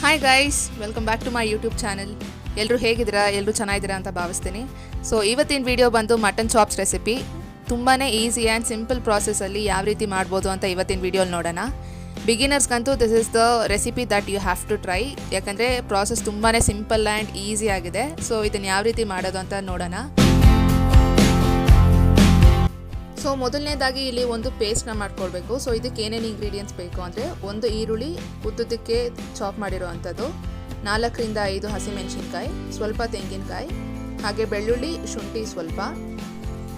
Hi guys, welcome back to my YouTube channel. ಎಲ್ಲರೂ ಹೇಗಿದ್ದೀರಾ? ಎಲ್ಲರೂ ಚೆನ್ನಾಗಿದ್ದೀರಾ ಅಂತ ಭಾವಿಸ್ತೀನಿ. ಸೊ ಇವತ್ತಿನ ವಿಡಿಯೋ ಬಂದು ಮಟನ್ ಚಾಪ್ಸ್ ರೆಸಿಪಿ. ತುಂಬಾ ಈಸಿ ಆ್ಯಂಡ್ ಸಿಂಪಲ್ ಪ್ರಾಸೆಸ್ಸಲ್ಲಿ ಯಾವ ರೀತಿ ಮಾಡ್ಬೋದು ಅಂತ ಇವತ್ತಿನ ವಿಡಿಯೋಲಿ ನೋಡೋಣ. ಬಿಗಿನರ್ಸ್ಗಂತೂ this is the recipe that you have to try. ಯಾಕಂದರೆ ಪ್ರಾಸೆಸ್ ತುಂಬಾ ಸಿಂಪಲ್ ಆ್ಯಂಡ್ ಈಸಿ ಆಗಿದೆ. ಸೊ ಇದನ್ನು ಯಾವ ರೀತಿ ಮಾಡೋದು ಅಂತ ನೋಡೋಣ. ಸೊ ಮೊದಲನೇದಾಗಿ ಇಲ್ಲಿ ಒಂದು ಪೇಸ್ಟ್ನ ಮಾಡ್ಕೊಳ್ಬೇಕು. ಸೊ ಇದಕ್ಕೆ ಏನೇನು ಇಂಗ್ರೀಡಿಯೆಂಟ್ಸ್ ಬೇಕು ಅಂದರೆ, ಒಂದು ಈರುಳ್ಳಿ ಉದ್ದುದಕ್ಕೆ ಚಾಪ್ ಮಾಡಿರೋ ಅಂಥದ್ದು, 4ರಿಂದ 5 ಹಸಿಮೆಣಸಿನ್ಕಾಯಿ, ಸ್ವಲ್ಪ ತೆಂಗಿನಕಾಯಿ, ಹಾಗೆ ಬೆಳ್ಳುಳ್ಳಿ, ಶುಂಠಿ ಸ್ವಲ್ಪ,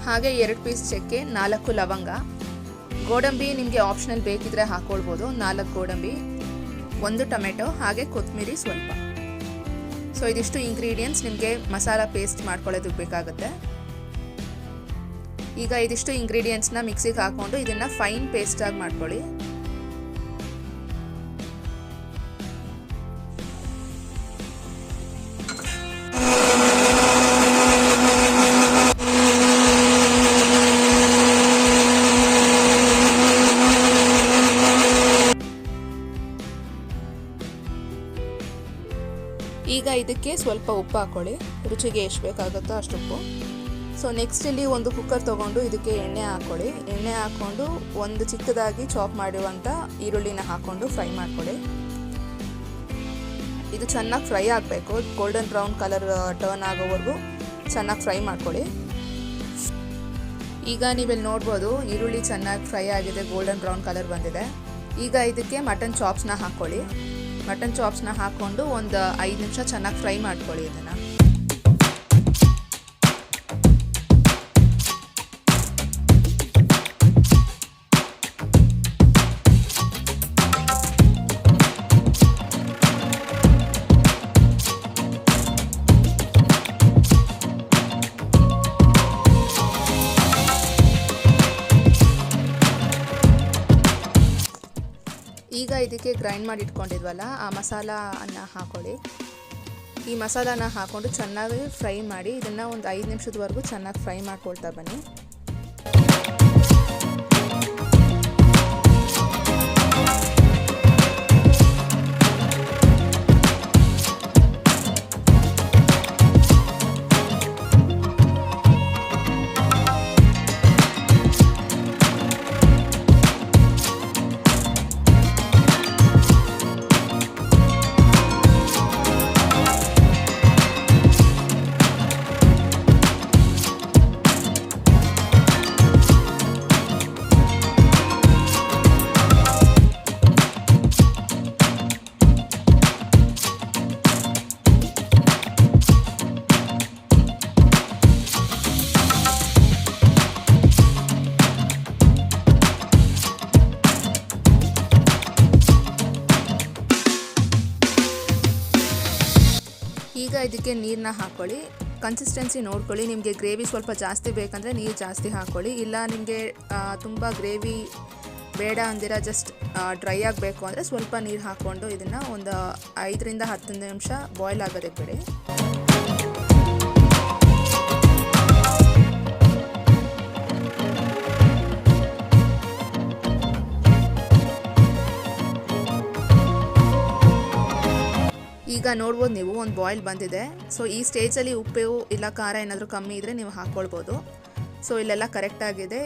ಹಾಗೆ 2 ಪೀಸ್ ಚಕ್ಕೆ, 4 ಲವಂಗ, ಗೋಡಂಬಿ ನಿಮಗೆ ಆಪ್ಷನಲ್ ಬೇಕಿದ್ರೆ ಹಾಕ್ಕೊಳ್ಬೋದು, 4 ಗೋಡಂಬಿ, 1 ಟೊಮೆಟೊ, ಹಾಗೆ ಕೊತ್ತಂಬರಿ ಸ್ವಲ್ಪ. ಸೊ ಇದಿಷ್ಟು ಇಂಗ್ರೀಡಿಯೆಂಟ್ಸ್ ನಿಮಗೆ ಮಸಾಲ ಪೇಸ್ಟ್ ಮಾಡ್ಕೊಳ್ಳೋದಕ್ಕೆ ಬೇಕಾಗುತ್ತೆ. ಈಗ ಇದಿಷ್ಟು ಇಂಗ್ರೀಡಿಯೆಂಟ್ಸ್ನ ಮಿಕ್ಸಿಗೆ ಹಾಕ್ಕೊಂಡು ಇದನ್ನು ಫೈನ್ ಪೇಸ್ಟಾಗಿ ಮಾಡ್ಕೊಳ್ಳಿ. ಈಗ ಇದಕ್ಕೆ ಸ್ವಲ್ಪ ಉಪ್ಪು ಹಾಕ್ಕೊಳ್ಳಿ, ರುಚಿಗೆ ಎಷ್ಟು ಬೇಕಾಗುತ್ತೋ ಅಷ್ಟು ಉಪ್ಪು. ಸೊ ನೆಕ್ಸ್ಟ್ ಇಲ್ಲಿ ಒಂದು ಕುಕ್ಕರ್ ತೊಗೊಂಡು ಇದಕ್ಕೆ ಎಣ್ಣೆ ಹಾಕ್ಕೊಳ್ಳಿ. ಎಣ್ಣೆ ಹಾಕ್ಕೊಂಡು ಒಂದು ಚಿಕ್ಕದಾಗಿ ಚಾಪ್ ಮಾಡಿರುವಂಥ ಈರುಳ್ಳಿನ ಹಾಕ್ಕೊಂಡು ಫ್ರೈ ಮಾಡ್ಕೊಳ್ಳಿ. ಇದು ಚೆನ್ನಾಗಿ ಫ್ರೈ ಆಗಬೇಕು, ಗೋಲ್ಡನ್ ಬ್ರೌನ್ ಕಲರ್ ಟರ್ನ್ ಆಗೋವರೆಗೂ ಚೆನ್ನಾಗಿ ಫ್ರೈ ಮಾಡ್ಕೊಳ್ಳಿ. ಈಗ ನೀವಿಲ್ಲಿ ನೋಡ್ಬೋದು ಈರುಳ್ಳಿ ಚೆನ್ನಾಗಿ ಫ್ರೈ ಆಗಿದೆ, ಗೋಲ್ಡನ್ ಬ್ರೌನ್ ಕಲರ್ ಬಂದಿದೆ. ಈಗ ಇದಕ್ಕೆ ಮಟನ್ ಚಾಪ್ಸ್ನ ಹಾಕ್ಕೊಳ್ಳಿ. ಮಟನ್ ಚಾಪ್ಸ್ನ ಹಾಕ್ಕೊಂಡು ಒಂದು 5 ನಿಮಿಷ ಚೆನ್ನಾಗಿ ಫ್ರೈ ಮಾಡ್ಕೊಳ್ಳಿ ಇದನ್ನು. ಈಗ ಇದಕ್ಕೆ ಗ್ರೈಂಡ್ ಮಾಡಿ ಇಟ್ಕೊಂಡಿದ್ವಲ್ಲ ಆ ಮಸಾಲನ ಹಾಕ್ಕೊಳ್ಳಿ. ಈ ಮಸಾಲಾನ ಹಾಕ್ಕೊಂಡು ಚೆನ್ನಾಗಿ ಫ್ರೈ ಮಾಡಿ ಇದನ್ನು ಒಂದು 5 ನಿಮಿಷದವರೆಗೂ ಚೆನ್ನಾಗಿ ಫ್ರೈ ಮಾಡ್ಕೊಳ್ತಾ ಬನ್ನಿ. ಈಗ ಇದಕ್ಕೆ ನೀರನ್ನ ಹಾಕ್ಕೊಳ್ಳಿ. ಕನ್ಸಿಸ್ಟೆನ್ಸಿ ನೋಡ್ಕೊಳ್ಳಿ. ನಿಮಗೆ ಗ್ರೇವಿ ಸ್ವಲ್ಪ ಜಾಸ್ತಿ ಬೇಕಂದರೆ ನೀರು ಜಾಸ್ತಿ ಹಾಕ್ಕೊಳ್ಳಿ. ಇಲ್ಲ ನಿಮಗೆ ತುಂಬ ಗ್ರೇವಿ ಬೇಡ ಅಂದಿರ ಜಸ್ಟ್ ಡ್ರೈ ಆಗಬೇಕು ಅಂದರೆ ಸ್ವಲ್ಪ ನೀರು ಹಾಕ್ಕೊಂಡು ಇದನ್ನು ಒಂದು 5ರಿಂದ 10 ನಿಮಿಷ ಬಾಯ್ಲ್ ಆಗೋದಕ್ಕೆ ಬಿಡಿ. ಈಗ ನೋಡ್ಬೋದು ನೀವು ಒಂದು ಬಾಯ್ಲ್ ಬಂದಿದೆ. ಸೊ ಈ ಸ್ಟೇಜಲ್ಲಿ ಉಪ್ಪು ಇಲ್ಲ ಖಾರ ಏನಾದರೂ ಕಮ್ಮಿ ಇದ್ದರೆ ನೀವು ಹಾಕ್ಕೊಳ್ಬೋದು. ಸೊ ಇಲ್ಲೆಲ್ಲ ಕರೆಕ್ಟಾಗಿದೆ.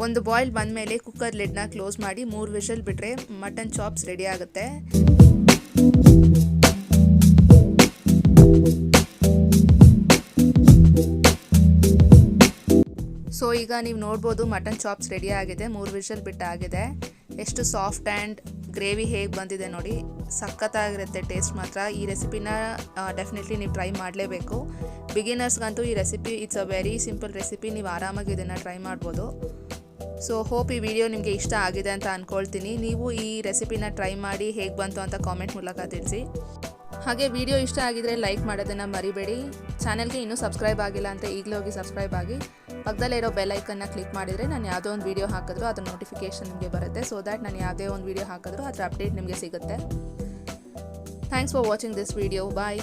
ಒಂದು ಬಾಯ್ಲ್ ಬಂದಮೇಲೆ ಕುಕ್ಕರ್ ಲಿಡ್ನ ಕ್ಲೋಸ್ ಮಾಡಿ 3 ವಿಷಲ್ ಬಿಟ್ಟರೆ ಮಟನ್ ಚಾಪ್ಸ್ ರೆಡಿ ಆಗುತ್ತೆ. ಸೊ ಈಗ ನೀವು ನೋಡ್ಬೋದು ಮಟನ್ ಚಾಪ್ಸ್ ರೆಡಿ ಆಗಿದೆ, 3 ವಿಷಲ್ ಬಿಟ್ಟಾಗಿದೆ. ಎಷ್ಟು ಸಾಫ್ಟ್ ಆ್ಯಂಡ್ ಗ್ರೇವಿ ಹೇಗೆ ಬಂದಿದೆ ನೋಡಿ, ಸಖತ್ತಾಗಿರುತ್ತೆ ಟೇಸ್ಟ್ ಮಾತ್ರ. ಈ ರೆಸಿಪಿನ ಡೆಫಿನೆಟ್ಲಿ ನೀವು ಟ್ರೈ ಮಾಡಲೇಬೇಕು. ಬಿಗಿನರ್ಸ್ಗಂತೂ ಈ recipe it's a very simple recipe, ನೀವು ಆರಾಮಾಗಿ ಇದನ್ನು ಟ್ರೈ ಮಾಡ್ಬೋದು. ಸೊ ಹೋಪ್ ಈ ವಿಡಿಯೋ ನಿಮಗೆ ಇಷ್ಟ ಆಗಿದೆ ಅಂತ ಅಂದ್ಕೊಳ್ತೀನಿ. ನೀವು ಈ ರೆಸಿಪಿನ ಟ್ರೈ ಮಾಡಿ ಹೇಗೆ ಬಂತು ಅಂತ ಕಾಮೆಂಟ್ ಮೂಲಕ ತಿಳಿಸಿ. ಹಾಗೆ ವಿಡಿಯೋ ಇಷ್ಟ ಆಗಿದರೆ ಲೈಕ್ ಮಾಡೋದನ್ನು ಮರಿಬೇಡಿ. ಚಾನಲ್ಗೆ ಇನ್ನೂ ಸಬ್ಸ್ಕ್ರೈಬ್ ಆಗಿಲ್ಲ ಅಂತ ಈಗಲೇ ಹೋಗಿ ಸಬ್ಸ್ಕ್ರೈಬ್ ಆಗಿ. ಪಕ್ಕದಲ್ಲೇ ಇರೋ ಬೆಲ್ ಐಕನ್ನ ಕ್ಲಿಕ್ ಮಾಡಿದರೆ ನಾನು ಯಾವುದೋ ಒಂದು ವೀಡಿಯೋ ಹಾಕಿದ್ರು ಅದರ ನೋಟಿಫಿಕೇಷನ್ ನಿಮಗೆ ಬರುತ್ತೆ. ಸೊ ದ್ಯಾಟ್ ನಾನು ಯಾವುದೇ ಒಂದು ವೀಡಿಯೋ ಹಾಕಿದ್ರು ಅದರ ಅಪ್ಡೇಟ್ ನಿಮಗೆ ಸಿಗುತ್ತೆ. Thanks for watching this video. Bye.